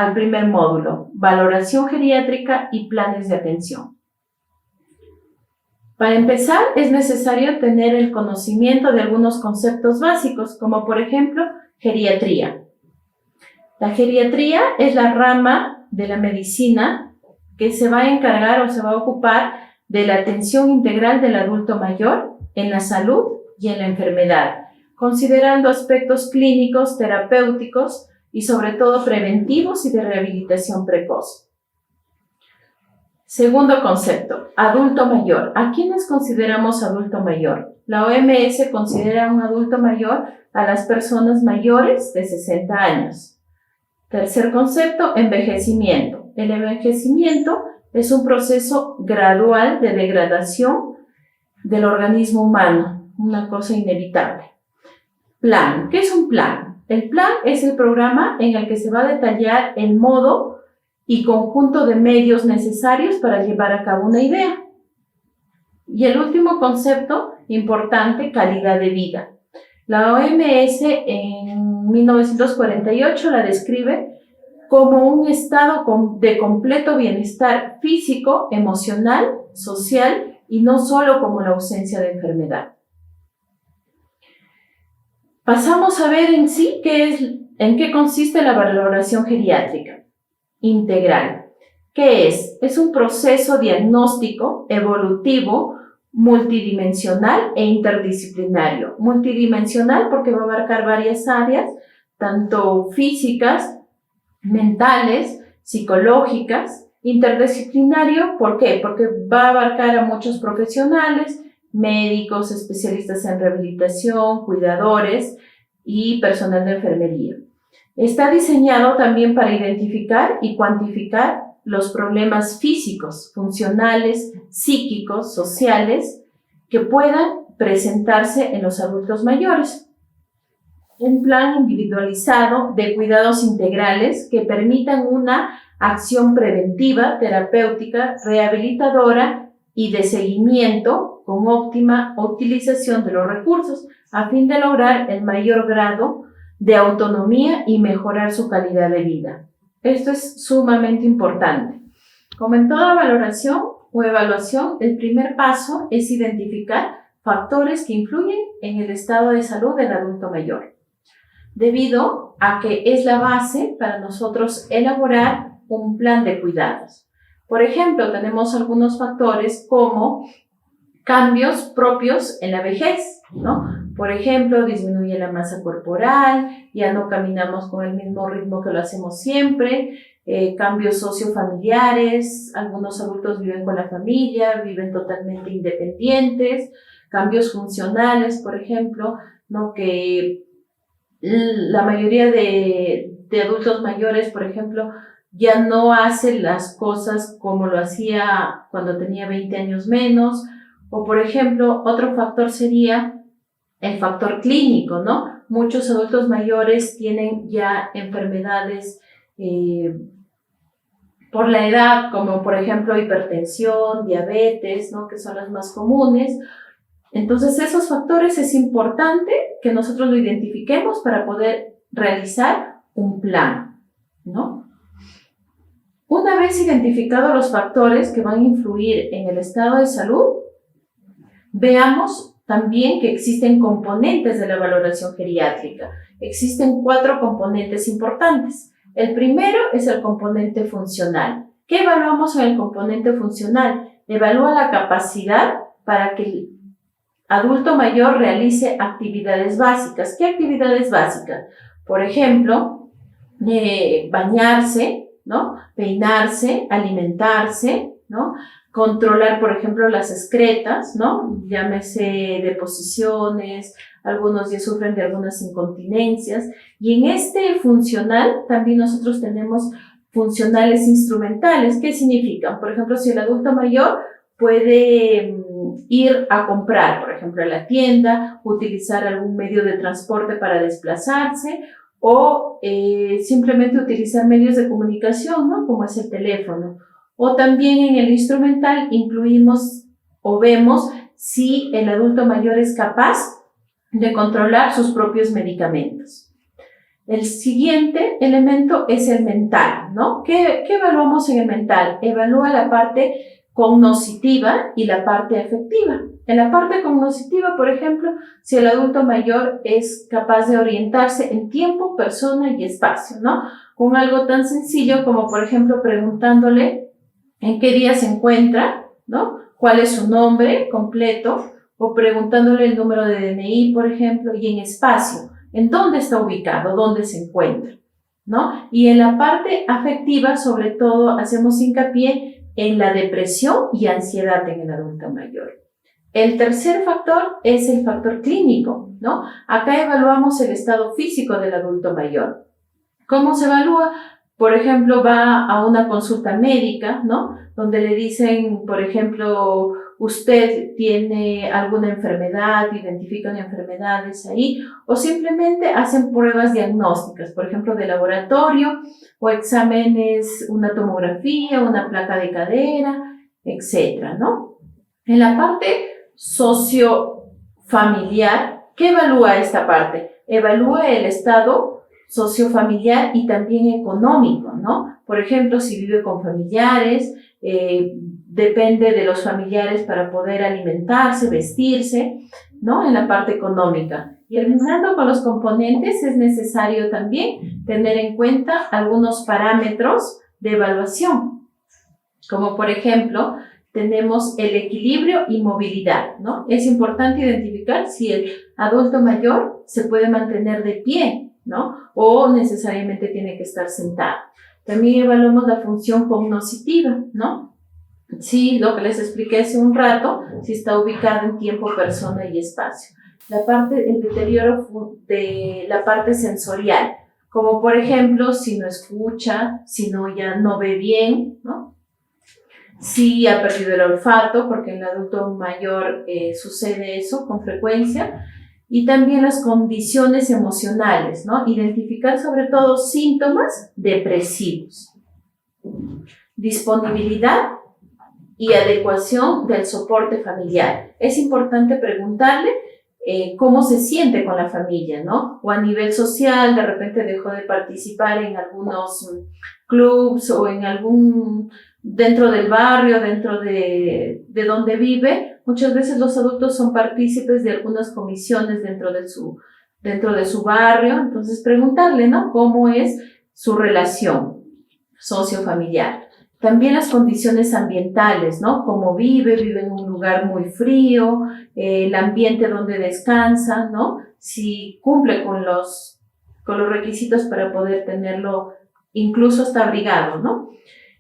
al primer módulo, valoración geriátrica y planes de atención. Para empezar, es necesario tener el conocimiento de algunos conceptos básicos, como por ejemplo, geriatría. La geriatría es la rama de la medicina que se va a encargar o se va a ocupar de la atención integral del adulto mayor en la salud y en la enfermedad, considerando aspectos clínicos, terapéuticos y sobre todo preventivos y de rehabilitación precoz. Segundo concepto, adulto mayor. ¿A quiénes consideramos adulto mayor? La OMS considera un adulto mayor a las personas mayores de 60 años. Tercer concepto, envejecimiento. El envejecimiento es un proceso gradual de degradación del organismo humano, una cosa inevitable. Plan. ¿Qué es un plan? El plan es el programa en el que se va a detallar el modo y conjunto de medios necesarios para llevar a cabo una idea. Y el último concepto importante, calidad de vida. La OMS en 1948 la describe como un estado de completo bienestar físico, emocional, social y no solo como la ausencia de enfermedad. Pasamos a ver en sí en qué consiste la valoración geriátrica integral. ¿Qué es? Es un proceso diagnóstico, evolutivo, multidimensional e interdisciplinario. Multidimensional porque va a abarcar varias áreas, tanto físicas, mentales, psicológicas. Interdisciplinario, ¿por qué? Porque va a abarcar a muchos profesionales, médicos, especialistas en rehabilitación, cuidadores y personal de enfermería. Está diseñado también para identificar y cuantificar los problemas físicos, funcionales, psíquicos, sociales que puedan presentarse en los adultos mayores. Un plan individualizado de cuidados integrales que permitan una acción preventiva, terapéutica, rehabilitadora y de seguimiento con óptima utilización de los recursos a fin de lograr el mayor grado de autonomía y mejorar su calidad de vida. Esto es sumamente importante. Como en toda valoración o evaluación, el primer paso es identificar factores que influyen en el estado de salud del adulto mayor, debido a que es la base para nosotros elaborar un plan de cuidados. Por ejemplo, tenemos algunos factores como cambios propios en la vejez, ¿no? Por ejemplo, disminuye la masa corporal, ya no caminamos con el mismo ritmo que lo hacemos siempre, cambios sociofamiliares, algunos adultos viven con la familia, viven totalmente independientes, cambios funcionales, por ejemplo, ¿no? Que la mayoría de adultos mayores, por ejemplo, ya no hace las cosas como lo hacía cuando tenía 20 años menos, o por ejemplo, otro factor sería el factor clínico, ¿no? Muchos adultos mayores tienen ya enfermedades por la edad, como por ejemplo hipertensión, diabetes, ¿no? Que son las más comunes. Entonces, esos factores es importante que nosotros lo identifiquemos para poder realizar un plan, ¿no? Una vez identificados los factores que van a influir en el estado de salud, veamos también que existen componentes de la valoración geriátrica. Existen 4 componentes importantes. El primero es el componente funcional. ¿Qué evaluamos en el componente funcional? Evalúa la capacidad para que el adulto mayor realice actividades básicas. ¿Qué actividades básicas? Por ejemplo, bañarse, ¿no? Peinarse, alimentarse, ¿no? Controlar, por ejemplo, las excretas, ¿no? Llámese deposiciones, algunos ya sufren de algunas incontinencias. Y en este funcional también nosotros tenemos funcionales instrumentales. ¿Qué significan? Por ejemplo, si el adulto mayor puede ir a comprar, por ejemplo, a la tienda, utilizar algún medio de transporte para desplazarse o simplemente utilizar medios de comunicación, ¿no? Como es el teléfono. O también en el instrumental incluimos o vemos si el adulto mayor es capaz de controlar sus propios medicamentos. El siguiente elemento es el mental, ¿no? ¿Qué evaluamos en el mental? Evalúa la parte cognoscitiva y la parte afectiva. En la parte cognoscitiva, por ejemplo, si el adulto mayor es capaz de orientarse en tiempo, persona y espacio, ¿no? Con algo tan sencillo como, por ejemplo, preguntándole en qué día se encuentra, ¿no? ¿Cuál es su nombre completo? O preguntándole el número de DNI, por ejemplo, y en espacio, ¿en dónde está ubicado? ¿Dónde se encuentra? ¿No? Y en la parte afectiva, sobre todo, hacemos hincapié en la depresión y ansiedad en el adulto mayor. El tercer factor es el factor clínico, ¿no? Acá evaluamos el estado físico del adulto mayor. ¿Cómo se evalúa? Por ejemplo, va a una consulta médica, ¿no? Donde le dicen, por ejemplo, usted tiene alguna enfermedad, identifican enfermedades ahí, o simplemente hacen pruebas diagnósticas, por ejemplo, de laboratorio, o exámenes, una tomografía, una placa de cadera, etcétera, ¿no? En la parte sociofamiliar, ¿qué evalúa esta parte? Evalúa el estado sociofamiliar y también económico, ¿no? Por ejemplo, si vive con familiares, depende de los familiares para poder alimentarse, vestirse, ¿no? En la parte económica. Y terminando con los componentes, es necesario también tener en cuenta algunos parámetros de evaluación, como por ejemplo, tenemos el equilibrio y movilidad, ¿no? Es importante identificar si el adulto mayor se puede mantener de pie, ¿no? O necesariamente tiene que estar sentado. También evaluamos la función cognoscitiva, ¿no? Sí, lo que les expliqué hace un rato, si está ubicado en tiempo, persona y espacio. El deterioro de la parte sensorial, como por ejemplo, si no escucha, si no ya no ve bien, ¿no? Si ha perdido el olfato, porque en el adulto mayor sucede eso con frecuencia, y también las condiciones emocionales, ¿no? Identificar sobre todo síntomas depresivos. Disponibilidad y adecuación del soporte familiar. Es importante preguntarle cómo se siente con la familia, ¿no? O a nivel social, de repente dejó de participar en algunos clubs o en dentro del barrio, dentro de donde vive. Muchas veces los adultos son partícipes de algunas comisiones dentro de su barrio. Entonces, preguntarle, ¿no? ¿Cómo es su relación sociofamiliar? También las condiciones ambientales, ¿no? Cómo vive en un lugar muy frío, el ambiente donde descansa, ¿no? Si cumple con los requisitos para poder tenerlo incluso hasta abrigado, ¿no?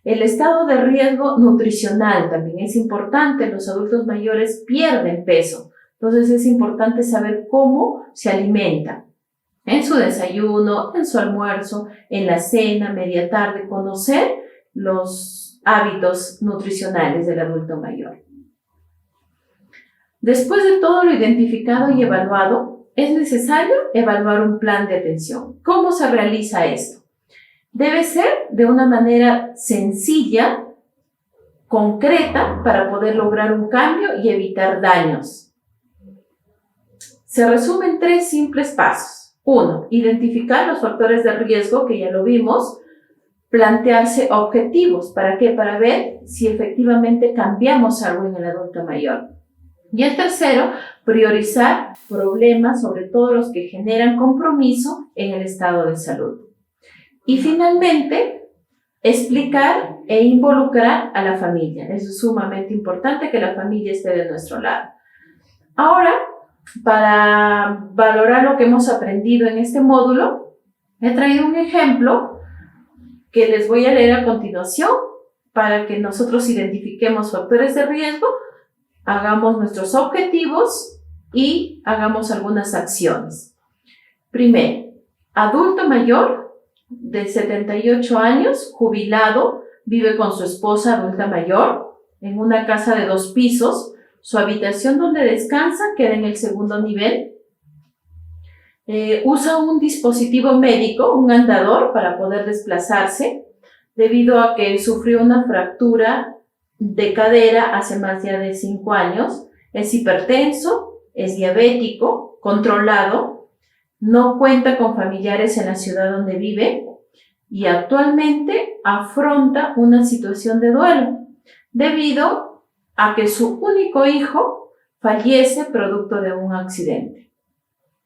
El estado de riesgo nutricional también es importante. Los adultos mayores pierden peso, entonces es importante saber cómo se alimenta. En su desayuno, en su almuerzo, en la cena, media tarde, conocer los hábitos nutricionales del adulto mayor. Después de todo lo identificado y evaluado, es necesario evaluar un plan de atención. ¿Cómo se realiza esto? Debe ser de una manera sencilla, concreta, para poder lograr un cambio y evitar daños. Se resume en 3 simples pasos. 1. Identificar los factores de riesgo, que ya lo vimos. Plantearse objetivos. ¿Para qué? Para ver si efectivamente cambiamos algo en el adulto mayor. Y el tercero, priorizar problemas, sobre todo los que generan compromiso en el estado de salud. Y finalmente, explicar e involucrar a la familia. Es sumamente importante que la familia esté de nuestro lado. Ahora, para valorar lo que hemos aprendido en este módulo, he traído un ejemplo que les voy a leer a continuación para que nosotros identifiquemos factores de riesgo, hagamos nuestros objetivos y hagamos algunas acciones. Primero, adulto mayor de 78 años, jubilado, vive con su esposa adulta mayor en una casa de 2 pisos. Su habitación donde descansa queda en el 2º nivel. Usa un dispositivo médico, un andador, para poder desplazarse, debido a que sufrió una fractura de cadera hace más ya de 5 años. Es hipertenso, es diabético, controlado, no cuenta con familiares en la ciudad donde vive y actualmente afronta una situación de duelo debido a que su único hijo fallece producto de un accidente.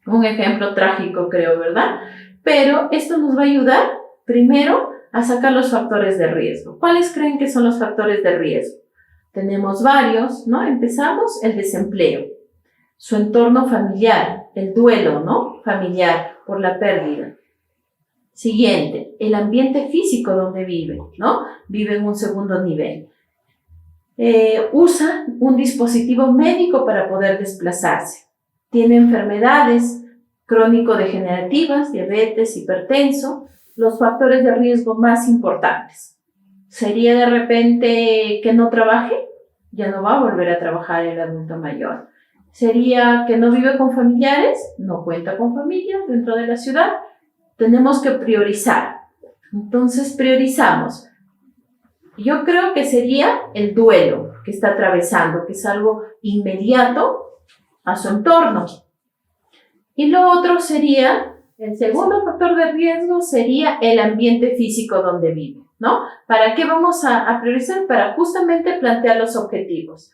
Un ejemplo trágico, creo, ¿verdad? Pero esto nos va a ayudar primero a sacar los factores de riesgo. ¿Cuáles creen que son los factores de riesgo? Tenemos varios, ¿no? Empezamos el desempleo, su entorno familiar, el duelo, ¿no? Familiar por la pérdida. Siguiente, el ambiente físico donde vive, ¿no? Vive en un segundo nivel. Usa un dispositivo médico para poder desplazarse. Tiene enfermedades crónico-degenerativas, diabetes, hipertenso, los factores de riesgo más importantes. ¿Sería de repente que no trabaje? Ya no va a volver a trabajar el adulto mayor. ¿Sería que no vive con familiares? No cuenta con familia dentro de la ciudad. Tenemos que priorizar. Entonces priorizamos. Yo creo que sería el duelo que está atravesando, que es algo inmediato a su entorno. Y lo otro sería, el segundo factor de riesgo sería el ambiente físico donde vive, ¿no? ¿Para qué vamos a priorizar? Para justamente plantear los objetivos.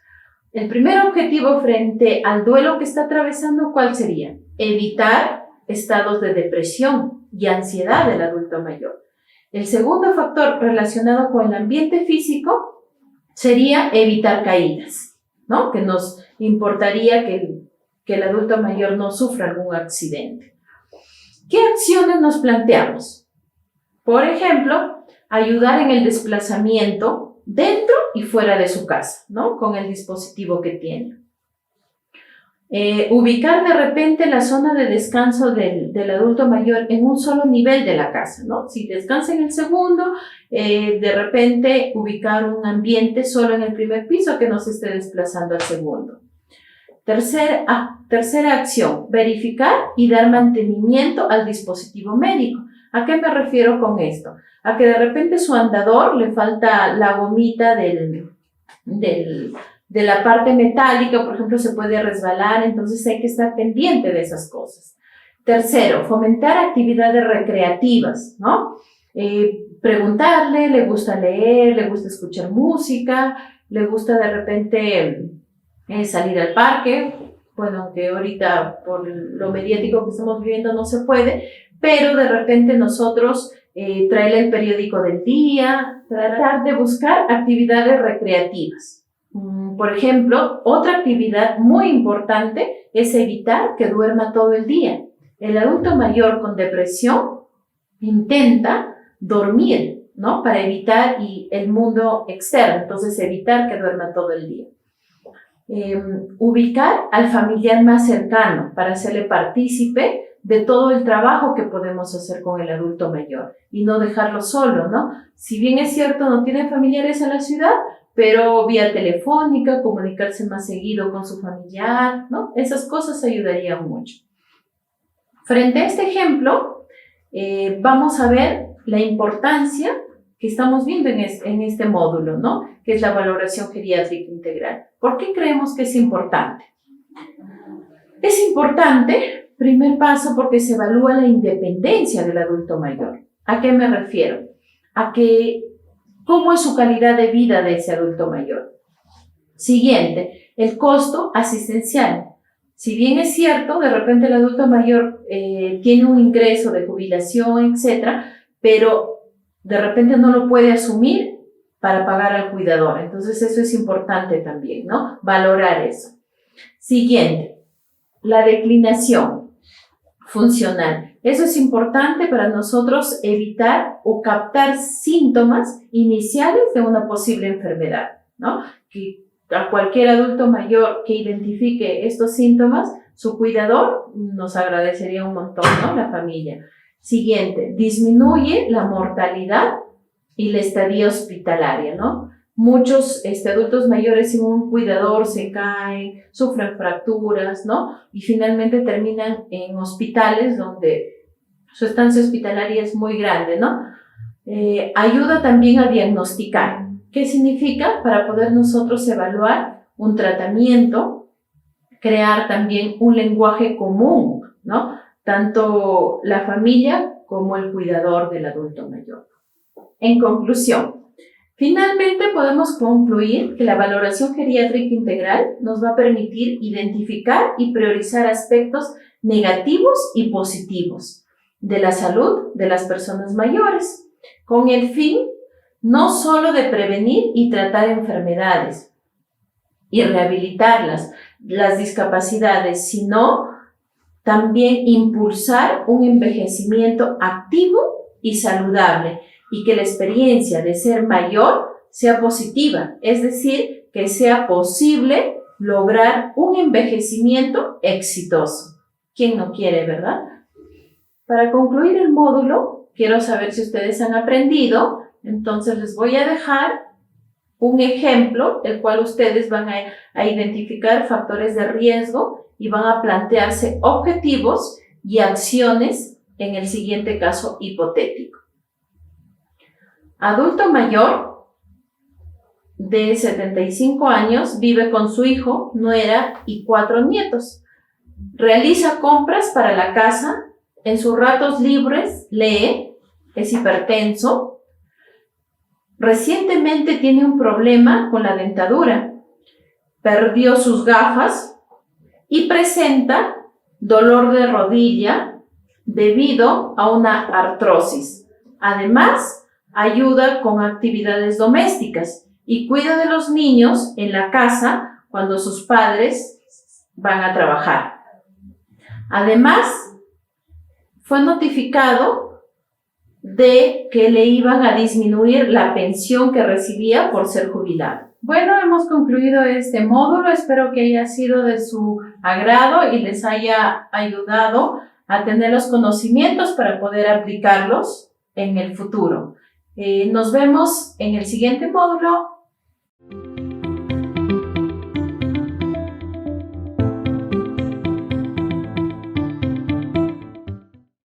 El primer objetivo frente al duelo que está atravesando, ¿cuál sería? Evitar estados de depresión y ansiedad del adulto mayor. El segundo factor relacionado con el ambiente físico sería evitar caídas, ¿no? Que nos importaría que el adulto mayor no sufra algún accidente. ¿Qué acciones nos planteamos? Por ejemplo, ayudar en el desplazamiento dentro y fuera de su casa, ¿no? Con el dispositivo que tiene. Ubicar de repente la zona de descanso del adulto mayor en un solo nivel de la casa, ¿no? Si descansa en el segundo, de repente ubicar un ambiente solo en el primer piso que no se esté desplazando al segundo. Tercera acción, verificar y dar mantenimiento al dispositivo médico. ¿A qué me refiero con esto? A que de repente su andador le falta la gomita de la parte metálica, por ejemplo, se puede resbalar, entonces hay que estar pendiente de esas cosas. Tercero, fomentar actividades recreativas, ¿no? Preguntarle, le gusta leer, le gusta escuchar música, le gusta de repente salir al parque, bueno, aunque ahorita por lo mediático que estamos viviendo no se puede, pero de repente nosotros traerle el periódico del día, tratar de buscar actividades recreativas. Por ejemplo, otra actividad muy importante es evitar que duerma todo el día. El adulto mayor con depresión intenta dormir, ¿no? Para evitar el mundo externo, entonces evitar que duerma todo el día. Ubicar al familiar más cercano para hacerle partícipe de todo el trabajo que podemos hacer con el adulto mayor y no dejarlo solo, ¿no? Si bien es cierto, no tiene familiares en la ciudad, pero vía telefónica, comunicarse más seguido con su familiar, ¿no? Esas cosas ayudarían mucho. Frente a este ejemplo, vamos a ver la importancia que estamos viendo en este módulo, ¿no? Que es la valoración geriátrica integral. ¿Por qué creemos que es importante? Es importante, primer paso, porque se evalúa la independencia del adulto mayor. ¿A qué me refiero? A que ¿cómo es su calidad de vida de ese adulto mayor? Siguiente, el costo asistencial. Si bien es cierto, de repente el adulto mayor tiene un ingreso de jubilación, etcétera, pero de repente no lo puede asumir para pagar al cuidador. Entonces eso es importante también, ¿no? Valorar eso. Siguiente, la declinación funcional. Eso es importante para nosotros evitar o captar síntomas iniciales de una posible enfermedad, ¿no? Que a cualquier adulto mayor que identifique estos síntomas, su cuidador nos agradecería un montón, ¿no? La familia. Siguiente, disminuye la mortalidad y la estadía hospitalaria, ¿no? Muchos adultos mayores sin un cuidador se caen, sufren fracturas, ¿no? Y finalmente terminan en hospitales donde su estancia hospitalaria es muy grande, ¿no? Ayuda también a diagnosticar. ¿Qué significa? Para poder nosotros evaluar un tratamiento, crear también un lenguaje común, ¿no? tanto la familia como el cuidador del adulto mayor. En conclusión, finalmente podemos concluir que la valoración geriátrica integral nos va a permitir identificar y priorizar aspectos negativos y positivos de la salud de las personas mayores, con el fin no solo de prevenir y tratar enfermedades y rehabilitar las discapacidades, sino también impulsar un envejecimiento activo y saludable y que la experiencia de ser mayor sea positiva, es decir, que sea posible lograr un envejecimiento exitoso. ¿Quién no quiere, verdad? Para concluir el módulo, quiero saber si ustedes han aprendido, entonces les voy a dejar un ejemplo, el cual ustedes van a identificar factores de riesgo y van a plantearse objetivos y acciones en el siguiente caso hipotético. Adulto mayor de 75 años vive con su hijo, nuera y 4 nietos. Realiza compras para la casa, en sus ratos libres lee, es hipertenso. Recientemente tiene un problema con la dentadura, perdió sus gafas y presenta dolor de rodilla debido a una artrosis. Además, ayuda con actividades domésticas y cuida de los niños en la casa cuando sus padres van a trabajar. Además, fue notificado de que le iban a disminuir la pensión que recibía por ser jubilado. Bueno, hemos concluido este módulo. Espero que haya sido de su agrado y les haya ayudado a tener los conocimientos para poder aplicarlos en el futuro. Nos vemos en el siguiente módulo.